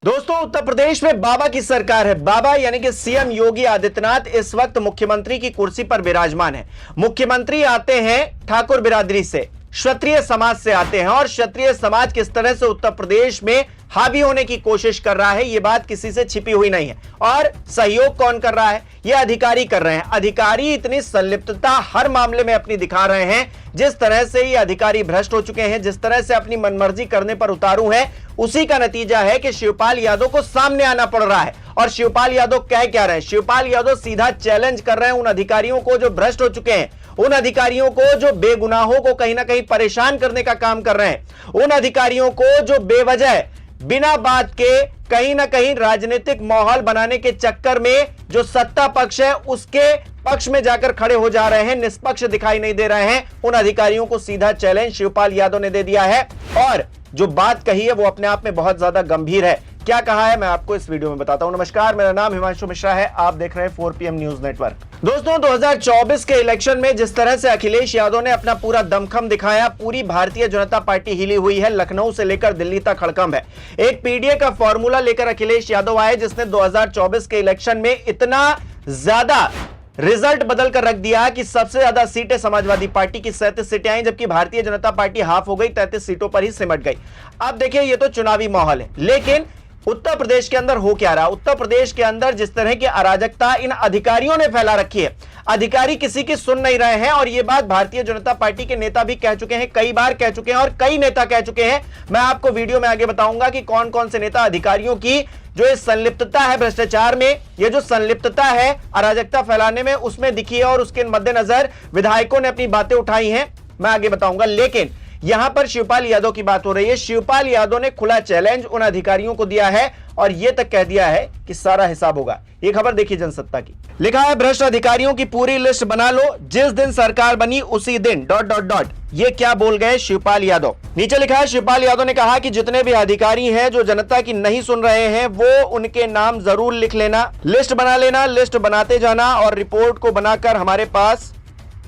दोस्तों, उत्तर प्रदेश में बाबा की सरकार है। बाबा यानी कि सीएम योगी आदित्यनाथ इस वक्त मुख्यमंत्री की कुर्सी पर विराजमान है। मुख्यमंत्री आते हैं ठाकुर बिरादरी से, क्षत्रिय समाज से आते हैं और क्षत्रिय समाज किस तरह से उत्तर प्रदेश में हावी होने की कोशिश कर रहा है, यह बात किसी से छिपी हुई नहीं है। और सहयोग कौन कर रहा है? यह अधिकारी कर रहे हैं। अधिकारी इतनी संलिप्तता हर मामले में अपनी दिखा रहे हैं। जिस तरह से ये अधिकारी भ्रष्ट हो चुके हैं, जिस तरह से अपनी मनमर्जी करने पर उतारू हैं, उसी का नतीजा है कि शिवपाल यादव को सामने आना पड़ रहा है। और शिवपाल यादव कह क्या रहे हैं? शिवपाल यादव सीधा चैलेंज कर रहे हैं उन अधिकारियों को जो भ्रष्ट हो चुके हैं, उन अधिकारियों को जो बेगुनाहों को कहीं ना कहीं परेशान करने का काम कर रहे हैं, उन अधिकारियों को जो बेवजह बिना बात के कहीं ना कहीं राजनीतिक माहौल बनाने के चक्कर में जो सत्ता पक्ष है उसके पक्ष में जाकर खड़े हो जा रहे हैं, निष्पक्ष दिखाई नहीं दे रहे हैं। उन अधिकारियों को सीधा चैलेंज शिवपाल यादव ने दे दिया है और जो बात कही है वो अपने आप में बहुत ज्यादा गंभीर है। क्या कहा है मैं आपको इस वीडियो में बताता हूं। नमस्कार, मेरा नाम हिमांशु मिश्रा है, आप देख रहे हैं 4PM न्यूज नेटवर्क। दोस्तों, 2024 के इलेक्शन में जिस तरह से अखिलेश यादव ने अपना पूरा दमखम दिखाया, पूरी भारतीय जनता पार्टी हिली हुई है। लखनऊ से लेकर दिल्ली तक हड़कंप है। एक पीडीए का फॉर्मूला लेकर अखिलेश यादव आए जिसने 2024 के इलेक्शन में इतना ज्यादा रिजल्ट बदल कर रख दिया कि सबसे ज्यादा सीटें समाजवादी पार्टी की 37 सीटें आई, जबकि भारतीय जनता पार्टी हाफ हो गई, 33 सीटों पर ही सिमट गई। अब देखिए, ये तो चुनावी माहौल है, लेकिन उत्तर प्रदेश के अंदर हो क्या रहा? उत्तर प्रदेश के अंदर जिस तरह की अराजकता इन अधिकारियों ने फैला रखी है, अधिकारी किसी की सुन नहीं रहे हैं। और यह बात भारतीय जनता पार्टी के नेता भी कह चुके हैं, कई बार कह चुके हैं और कई नेता कह चुके हैं। मैं आपको वीडियो में आगे बताऊंगा कि कौन कौन से नेता अधिकारियों की जो ये संलिप्तता है भ्रष्टाचार में, ये जो संलिप्तता है अराजकता फैलाने में, उसमें दिखी है और उसके मद्देनजर विधायकों ने अपनी बातें उठाई हैं। मैं आगे बताऊंगा, लेकिन यहां पर शिवपाल यादव की बात हो रही है। शिवपाल यादव ने खुला चैलेंज उन अधिकारियों को दिया है और यह तक कह दिया है कि सारा हिसाब होगा। ये खबर देखिए जनसत्ता की। लिखा है, भ्रष्ट अधिकारियों की पूरी लिस्ट बना लो, जिस दिन सरकार बनी उसी दिन ... ये क्या बोल गए शिवपाल यादव? नीचे लिखा है, शिवपाल यादव ने कहा कि जितने भी अधिकारी हैं जो जनता की नहीं सुन रहे हैं, वो उनके नाम जरूर लिख लेना, लिस्ट बना लेना, लिस्ट बनाते जाना और रिपोर्ट को बनाकर हमारे पास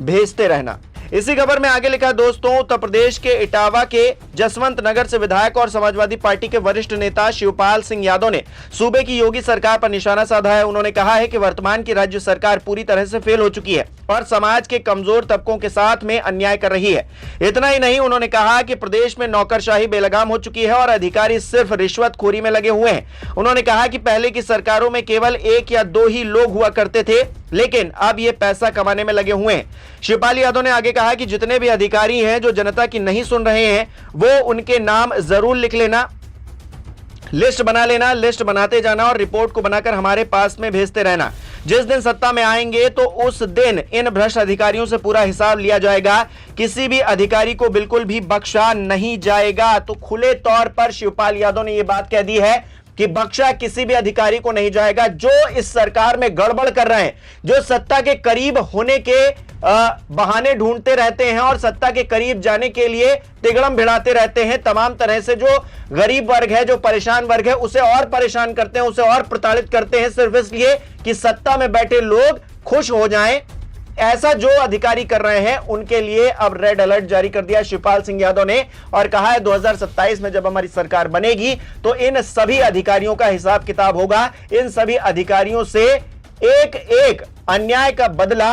भेजते रहना। इसी खबर में आगे लिखा है, दोस्तों, उत्तर प्रदेश के इटावा के जसवंत नगर से विधायक और समाजवादी पार्टी के वरिष्ठ नेता शिवपाल सिंह यादव ने सूबे की योगी सरकार पर निशाना साधा है। उन्होंने कहा है कि वर्तमान की राज्य सरकार पूरी तरह से फेल हो चुकी है और समाज के कमजोर तबकों के साथ में अन्याय कर रही है। इतना ही नहीं, उन्होंने कहा कि प्रदेश में नौकरशाही बेलगाम हो चुकी है और अधिकारी सिर्फ रिश्वतखोरी में लगे हुए हैं। उन्होंने कहा कि पहले की सरकारों में केवल 1 या 2 ही लोग हुआ करते थे, लेकिन अब ये पैसा कमाने में लगे हुए हैं। शिवपाल यादव ने आगे कहा कि जितने भी अधिकारी हैं जो जनता की नहीं सुन रहे हैं, वो उनके नाम जरूर लिख लेना, लिस्ट बना लेना, लिस्ट बनाते जाना और रिपोर्ट को बनाकर हमारे पास में भेजते रहना। जिस दिन सत्ता में आएंगे तो उस दिन इन भ्रष्ट अधिकारियों से पूरा हिसाब लिया जाएगा। किसी भी अधिकारी को बिल्कुल भी बख्शा नहीं जाएगा। तो खुले तौर पर शिवपाल यादव ने यह बात कह दी है कि बख्शा किसी भी अधिकारी को नहीं जाएगा। जो इस सरकार में गड़बड़ कर रहे हैं, जो सत्ता के करीब होने के बहाने ढूंढते रहते हैं और सत्ता के करीब जाने के लिए तिगड़म भिड़ाते रहते हैं, तमाम तरह से जो गरीब वर्ग है, जो परेशान वर्ग है, उसे और परेशान करते हैं, उसे और प्रताड़ित करते हैं, सिर्फ इसलिए कि सत्ता में बैठे लोग खुश हो जाएं। ऐसा जो अधिकारी कर रहे हैं उनके लिए अब रेड अलर्ट जारी कर दिया शिवपाल सिंह यादव ने और कहा है 2027 में जब हमारी सरकार बनेगी तो इन सभी अधिकारियों का हिसाब किताब होगा। इन सभी अधिकारियों से एक एक अन्याय का बदला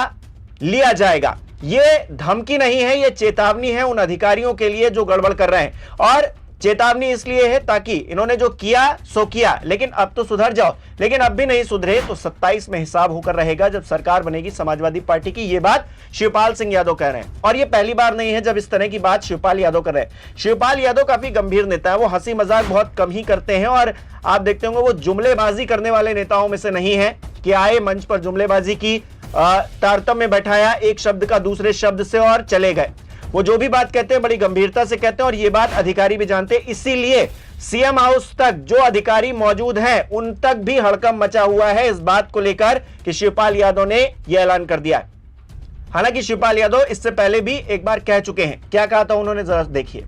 लिया जाएगा। ये धमकी नहीं है, ये चेतावनी है उन अधिकारियों के लिए जो गड़बड़ कर रहे हैं। और चेतावनी इसलिए है ताकि इन्होंने जो किया सो किया, लेकिन अब तो सुधर जाओ। लेकिन अब भी नहीं सुधरे तो 27 में हिसाब होकर रहेगा जब सरकार बनेगी समाजवादी पार्टी की। ये बात शिवपाल सिंह यादव कह रहे हैं और ये पहली बार नहीं है जब इस तरह की बात शिवपाल यादव कर रहे हैं। शिवपाल यादव काफी गंभीर नेता है, वो हंसी मजाक बहुत कम ही करते हैं और आप देखते होंगे वो जुमलेबाजी करने वाले नेताओं में से नहीं है कि आए मंच पर जुमलेबाजी की, तारतम्य में बैठाया एक शब्द का दूसरे शब्द से और चले गए। वो जो भी बात कहते हैं बड़ी गंभीरता से कहते हैं और ये बात अधिकारी भी जानते हैं। इसीलिए सीएम हाउस तक जो अधिकारी मौजूद हैं उन तक भी हड़कंप मचा हुआ है इस बात को लेकर कि शिवपाल यादव ने यह ऐलान कर दिया है। हालांकि शिवपाल यादव इससे पहले भी एक बार कह चुके हैं। क्या कहा था उन्होंने, जरा देखिए।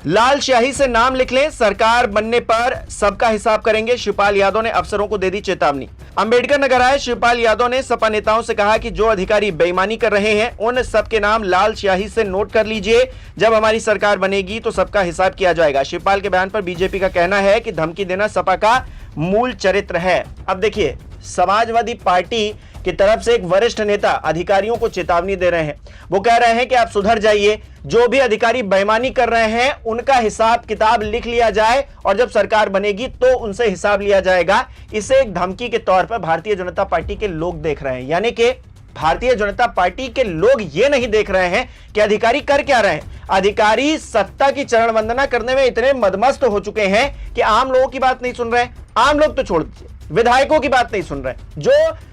लाल स्याही से नाम लिख लें, सरकार बनने पर सबका हिसाब करेंगे। शिवपाल यादव ने अफसरों को दे दी चेतावनी। अंबेडकर नगर आए शिवपाल यादव ने सपा नेताओं से कहा कि जो अधिकारी बेईमानी कर रहे हैं उन सबके नाम लाल स्याही से नोट कर लीजिए। जब हमारी सरकार बनेगी तो सबका हिसाब किया जाएगा। शिवपाल के बयान पर बीजेपी का कहना है कि धमकी देना सपा का मूल चरित्र है। अब देखिए, समाजवादी पार्टी की तरफ से एक वरिष्ठ नेता अधिकारियों को चेतावनी दे रहे हैं। वो कह रहे हैं कि आप सुधर जाइए, जो भी अधिकारी बेईमानी कर रहे हैं उनका हिसाब किताब लिख लिया जाए और जब सरकार बनेगी तो उनसे हिसाब लिया जाएगा। इसे एक धमकी के तौर पर भारतीय जनता पार्टी के लोग देख रहे हैं। यानी कि भारतीय जनता पार्टी के लोग ये नहीं देख रहे हैं कि अधिकारी कर क्या रहे हैं। अधिकारी सत्ता की चरण वंदना करने में इतने मदमस्त हो चुके हैं कि आम लोगों की बात नहीं सुन रहे। आम लोग तो छोड़ दीजिए, विधायकों की बात नहीं सुन रहे, जो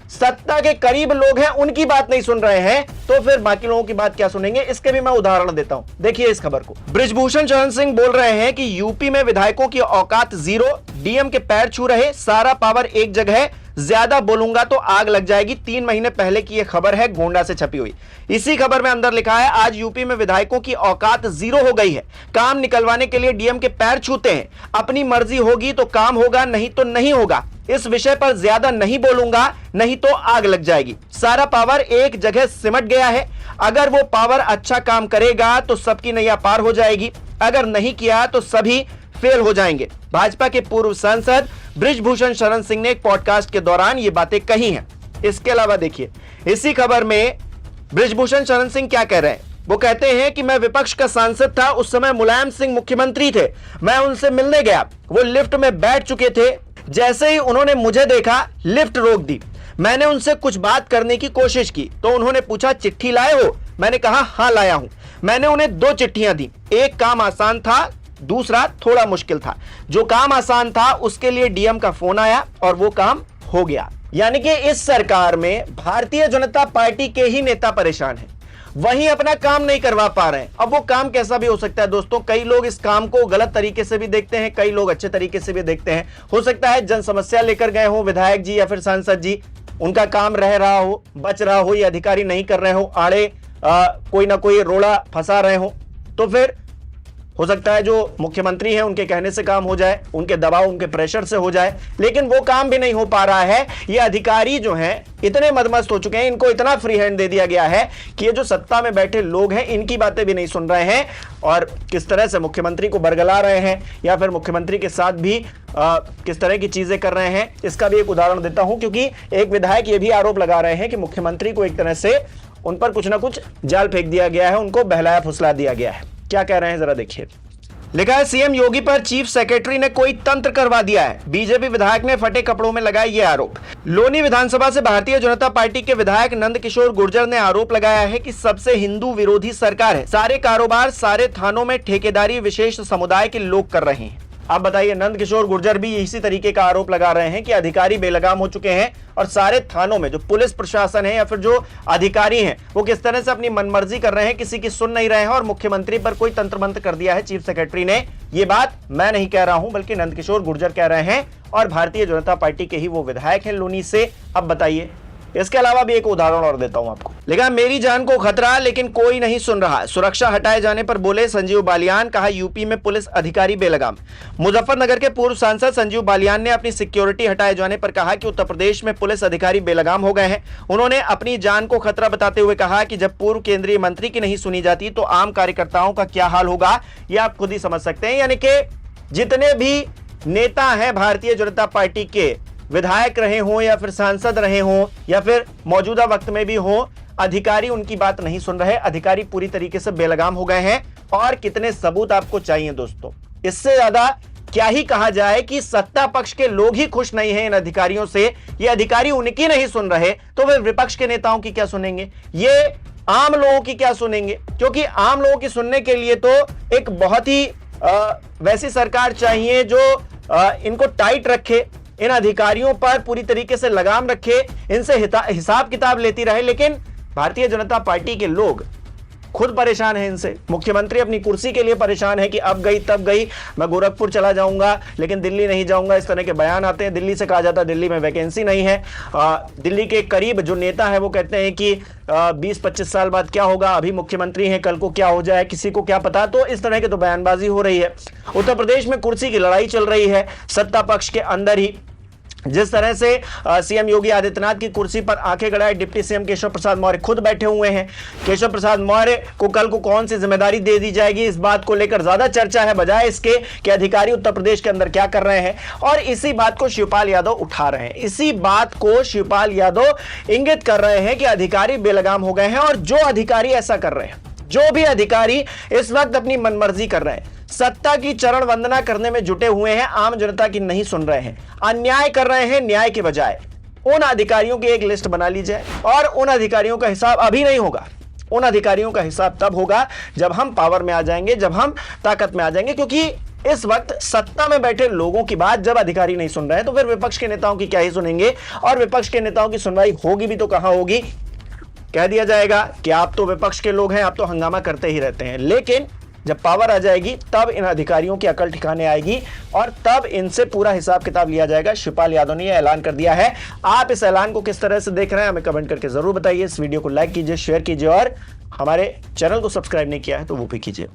सत्ता के करीब लोग हैं उनकी बात नहीं सुन रहे हैं, तो फिर बाकी लोगों की बात क्या सुनेंगे। इसके भी मैं उदाहरण देता हूं, देखिए इस खबर को। बृजभूषण शरण सिंह बोल रहे हैं कि यूपी में विधायकों की औकात जीरो, डीएम के पैर छू रहे, सारा पावर एक जगह, ज्यादा बोलूंगा तो आग लग जाएगी। 3 महीने पहले की यह खबर है, गोंडा से छपी हुई। इसी खबर में अंदर लिखा है, आज यूपी में विधायकों की औकात जीरो हो गई है, काम निकलवाने के लिए डीएम के पैर छूते हैं, अपनी मर्जी होगी तो काम होगा, नहीं तो नहीं होगा। इस विषय पर ज्यादा नहीं बोलूंगा, नहीं तो आग लग जाएगी। सारा पावर एक जगह सिमट गया है, अगर वो पावर अच्छा काम करेगा तो सबकी नैया पार हो जाएगी, अगर नहीं किया तो सभी फेल हो जाएंगे। भाजपा के पूर्व सांसद बृजभूषण शरण सिंह ने एक पॉडकास्ट के दौरान ये बातें कही हैं। इसके अलावा देखिए, इसी खबर में बृजभूषण शरण सिंह क्या कह रहे हैं। वो कहते हैं कि मैं विपक्ष का सांसद था, उस समय मुलायम सिंह मुख्यमंत्री थे, मैं उनसे मिलने गया, वो लिफ्ट में बैठ चुके थे, जैसे ही उन्होंने मुझे देखा लिफ्ट रोक दी। मैंने उनसे कुछ बात करने की कोशिश की तो उन्होंने पूछा चिट्ठी लाए हो, मैंने कहा हां लाया हूं। मैंने उन्हें 2 चिट्ठियां दी, एक काम आसान था, दूसरा थोड़ा मुश्किल था। जो काम आसान था उसके लिए डीएम का फोन आया और वो काम हो गया। यानी कि इस सरकार में भारतीय जनता पार्टी के ही नेता परेशान हैं, वहीं अपना काम नहीं करवा पा रहे हैं। अब वो काम कैसा भी हो सकता है दोस्तों, कई लोग इस काम को गलत तरीके से भी देखते हैं, कई लोग अच्छे तरीके से भी देखते हैं। हो सकता है जन समस्या लेकर गए हो विधायक जी या फिर सांसद जी, उनका काम रह रहा हो, बच रहा हो, ये अधिकारी नहीं कर रहे हो, आड़े कोई ना कोई रोड़ा फंसा रहे हो, तो फिर हो सकता है जो मुख्यमंत्री हैं उनके कहने से काम हो जाए, उनके दबाव, उनके प्रेशर से हो जाए, लेकिन वो काम भी नहीं हो पा रहा है। ये अधिकारी जो हैं इतने मदमस्त हो चुके हैं, इनको इतना फ्री हैंड दे दिया गया है कि ये जो सत्ता में बैठे लोग हैं इनकी बातें भी नहीं सुन रहे हैं और किस तरह से मुख्यमंत्री को बरगला रहे हैं या फिर मुख्यमंत्री के साथ भी किस तरह की चीजें कर रहे हैं। इसका भी एक उदाहरण देता हूं, क्योंकि एक विधायक ये भी आरोप लगा रहे हैं कि मुख्यमंत्री को एक तरह से उन पर कुछ ना कुछ जाल फेंक दिया गया है, उनको बहलाया फुसला दिया गया है। क्या कह रहे हैं जरा देखिए। लिखा है, सीएम योगी पर चीफ सेक्रेटरी ने कोई तंत्र करवा दिया है। बीजेपी विधायक ने फटे कपड़ों में लगाया यह आरोप। लोनी विधानसभा से भारतीय जनता पार्टी के विधायक नंद किशोर गुर्जर ने आरोप लगाया है कि सबसे हिंदू विरोधी सरकार है, सारे कारोबार सारे थानों में ठेकेदारी विशेष समुदाय के लोग कर रहे हैं। आप बताइए, नंद किशोर गुर्जर भी इसी तरीके का आरोप लगा रहे हैं कि अधिकारी बेलगाम हो चुके हैं और सारे थानों में जो पुलिस प्रशासन है या फिर जो अधिकारी हैं वो किस तरह से अपनी मनमर्जी कर रहे हैं, किसी की सुन नहीं रहे हैं और मुख्यमंत्री पर कोई तंत्र मंत्र कर दिया है चीफ सेक्रेटरी ने। ये बात मैं नहीं कह रहा हूं बल्कि नंद किशोर गुर्जर कह रहे हैं और भारतीय जनता पार्टी के ही वो विधायक हैं लोनी से। अब बताइए, इसके अलावा भी एक उदाहरण और देता हूं आपको। लिखा, मेरी जान को खतरा लेकिन कोई नहीं सुन रहा, सुरक्षा हटाए जाने पर बोले संजीव बालियान। कहा, यूपी में पुलिस अधिकारी बेलगाम। मुजफ्फरनगर के पूर्व सांसद संजीव बालियान ने अपनी सिक्योरिटी हटाए जाने पर कहा कि उत्तर प्रदेश में पुलिस अधिकारी बेलगाम हो गए हैं। उन्होंने अपनी जान को खतरा बताते हुए कहा कि जब पूर्व केंद्रीय मंत्री की नहीं सुनी जाती तो आम कार्यकर्ताओं का क्या हाल होगा, यह आप खुद ही समझ सकते हैं। यानी कि जितने भी नेता हैं भारतीय जनता पार्टी के, विधायक रहे हों या फिर सांसद रहे हों या फिर मौजूदा वक्त में भी हो, अधिकारी उनकी बात नहीं सुन रहे, अधिकारी पूरी तरीके से बेलगाम हो गए हैं। और कितने सबूत आपको चाहिए दोस्तों, इससे ज्यादा क्या ही कहा जाए कि सत्ता पक्ष के लोग ही खुश नहीं हैं इन अधिकारियों से, ये अधिकारी उनकी नहीं सुन रहे तो वे विपक्ष के नेताओं की क्या सुनेंगे, ये आम लोगों की क्या सुनेंगे। क्योंकि आम लोगों की सुनने के लिए तो एक बहुत ही वैसी सरकार चाहिए जो इनको टाइट रखे, इन अधिकारियों पर पूरी तरीके से लगाम रखे, इनसे हिसाब किताब लेती रहे। लेकिन भारतीय जनता पार्टी के लोग खुद परेशान हैं इनसे। मुख्यमंत्री अपनी कुर्सी के लिए परेशान है कि अब गई तब गई, मैं गोरखपुर चला जाऊंगा लेकिन दिल्ली नहीं जाऊंगा, इस तरह के बयान आते हैं। दिल्ली से कहा जाता है दिल्ली में वैकेंसी नहीं है। दिल्ली के करीब जो नेता है वो कहते हैं कि 20-25 साल बाद क्या होगा, अभी मुख्यमंत्री हैं, कल को क्या हो जाए किसी को क्या पता। तो इस तरह की तो बयानबाजी हो रही है। उत्तर प्रदेश में कुर्सी की लड़ाई चल रही है सत्ता पक्ष के अंदर ही। जिस तरह से सीएम योगी आदित्यनाथ की कुर्सी पर आंखें गड़ाए डिप्टी सीएम केशव प्रसाद मौर्य खुद बैठे हुए हैं। केशव प्रसाद मौर्य को कल को कौन सी जिम्मेदारी दे दी जाएगी, इस बात को लेकर ज्यादा चर्चा है, बजाय इसके कि अधिकारी उत्तर प्रदेश के अंदर क्या कर रहे हैं। और इसी बात को शिवपाल यादव उठा रहे हैं, इसी बात को शिवपाल यादव इंगित कर रहे हैं कि अधिकारी बेलगाम हो गए हैं। और जो अधिकारी ऐसा कर रहे हैं, जो भी अधिकारी इस वक्त अपनी मनमर्जी कर रहे हैं, सत्ता की चरण वंदना करने में जुटे हुए हैं, आम जनता की नहीं सुन रहे हैं, अन्याय कर रहे हैं न्याय के बजाय, उन अधिकारियों की एक लिस्ट बना ली जाए। और उन अधिकारियों का हिसाब अभी नहीं होगा, उन अधिकारियों का हिसाब तब होगा जब हम पावर में आ जाएंगे, जब हम ताकत में आ जाएंगे। क्योंकि इस वक्त सत्ता में बैठे लोगों की बात जब अधिकारी नहीं सुन रहे हैं तो फिर विपक्ष के नेताओं की क्या ही सुनेंगे। और विपक्ष के नेताओं की सुनवाई होगी भी तो कहां होगी, कह दिया जाएगा कि आप तो विपक्ष के लोग हैं, आप तो हंगामा करते ही रहते हैं। लेकिन जब पावर आ जाएगी तब इन अधिकारियों की अकल ठिकाने आएगी और तब इनसे पूरा हिसाब किताब लिया जाएगा। शिवपाल यादव ने यह ऐलान कर दिया है। आप इस ऐलान को किस तरह से देख रहे हैं हमें कमेंट करके जरूर बताइए। इस वीडियो को लाइक कीजिए, शेयर कीजिए और हमारे चैनल को सब्सक्राइब नहीं किया है तो वो भी कीजिए।